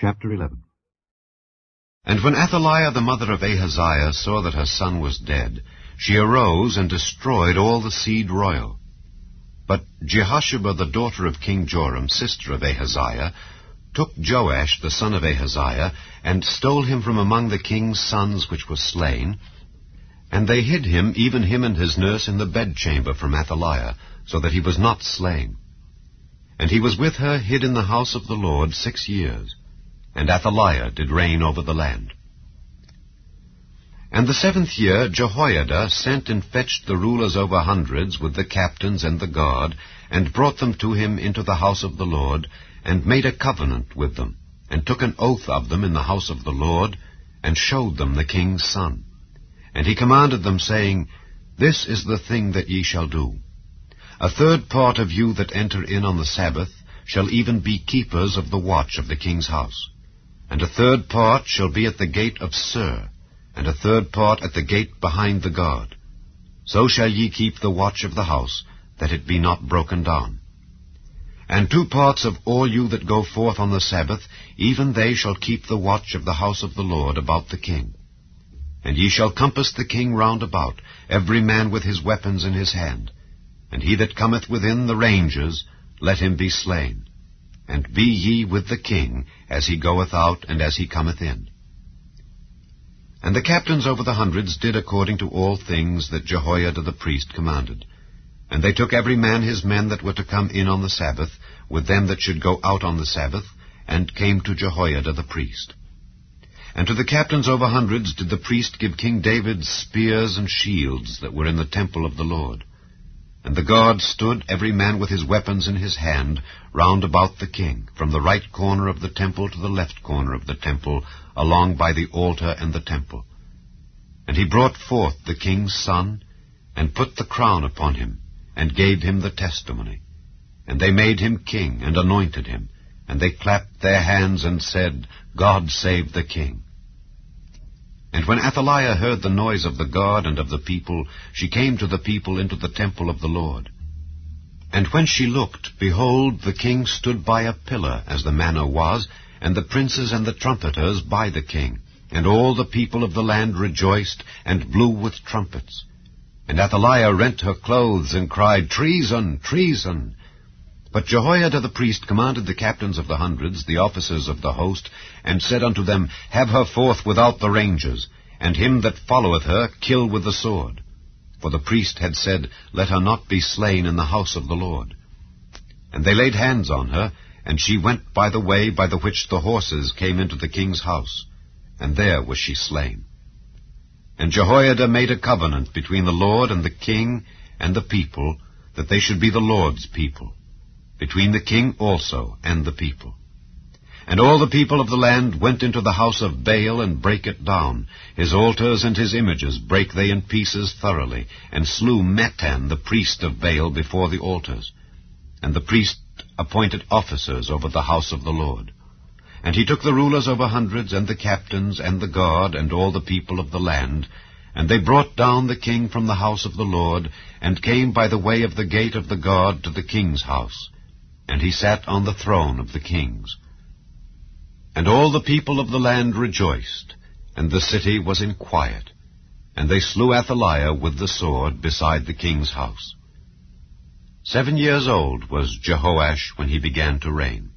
Chapter 11. And when Athaliah the mother of Ahaziah saw that her son was dead, she arose and destroyed all the seed royal. But Jehosheba the daughter of King Joram, sister of Ahaziah, took Joash the son of Ahaziah, and stole him from among the king's sons which were slain. And they hid him, even him and his nurse, in the bedchamber from Athaliah, so that he was not slain. And he was with her hid in the house of the Lord 6 years. And Athaliah did reign over the land. And the 7th year Jehoiada sent and fetched the rulers over hundreds with the captains and the guard, and brought them to him into the house of the Lord, and made a covenant with them, and took an oath of them in the house of the Lord, and showed them the king's son. And he commanded them, saying, This is the thing that ye shall do. 1/3 part of you that enter in on the Sabbath shall even be keepers of the watch of the king's house. And 1/3 part shall be at the gate of Sur, and 1/3 part at the gate behind the guard. So shall ye keep the watch of the house, that it be not broken down. And 2 parts of all you that go forth on the Sabbath, even they shall keep the watch of the house of the Lord about the king. And ye shall compass the king round about, every man with his weapons in his hand. And he that cometh within the ranges, let him be slain. And be ye with the king, as he goeth out and as he cometh in. And the captains over the hundreds did according to all things that Jehoiada the priest commanded. And they took every man his men that were to come in on the Sabbath, with them that should go out on the Sabbath, and came to Jehoiada the priest. And to the captains over hundreds did the priest give King David spears and shields that were in the temple of the Lord. And the guard stood, every man with his weapons in his hand, round about the king, from the right corner of the temple to the left corner of the temple, along by the altar and the temple. And he brought forth the king's son, and put the crown upon him, and gave him the testimony. And they made him king, and anointed him, and they clapped their hands and said, God save the king. And when Athaliah heard the noise of the guard and of the people, she came to the people into the temple of the Lord. And when she looked, behold, the king stood by a pillar, as the manner was, and the princes and the trumpeters by the king. And all the people of the land rejoiced, and blew with trumpets. And Athaliah rent her clothes, and cried, Treason! Treason! But Jehoiada the priest commanded the captains of the hundreds, the officers of the host, and said unto them, Have her forth without the ranges, and him that followeth her kill with the sword. For the priest had said, Let her not be slain in the house of the Lord. And they laid hands on her, and she went by the way by the which the horses came into the king's house, and there was she slain. And Jehoiada made a covenant between the Lord and the king and the people, that they should be the Lord's people, between the king also and the people. And all the people of the land went into the house of Baal, and brake it down. His altars and his images brake they in pieces thoroughly, and slew Mattan the priest of Baal before the altars. And the priest appointed officers over the house of the Lord. And he took the rulers over hundreds, and the captains, and the guard, and all the people of the land, and they brought down the king from the house of the Lord, and came by the way of the gate of the guard to the king's house. And he sat on the throne of the kings. And all the people of the land rejoiced, and the city was in quiet. And they slew Athaliah with the sword beside the king's house. 7 years old was Jehoash when he began to reign.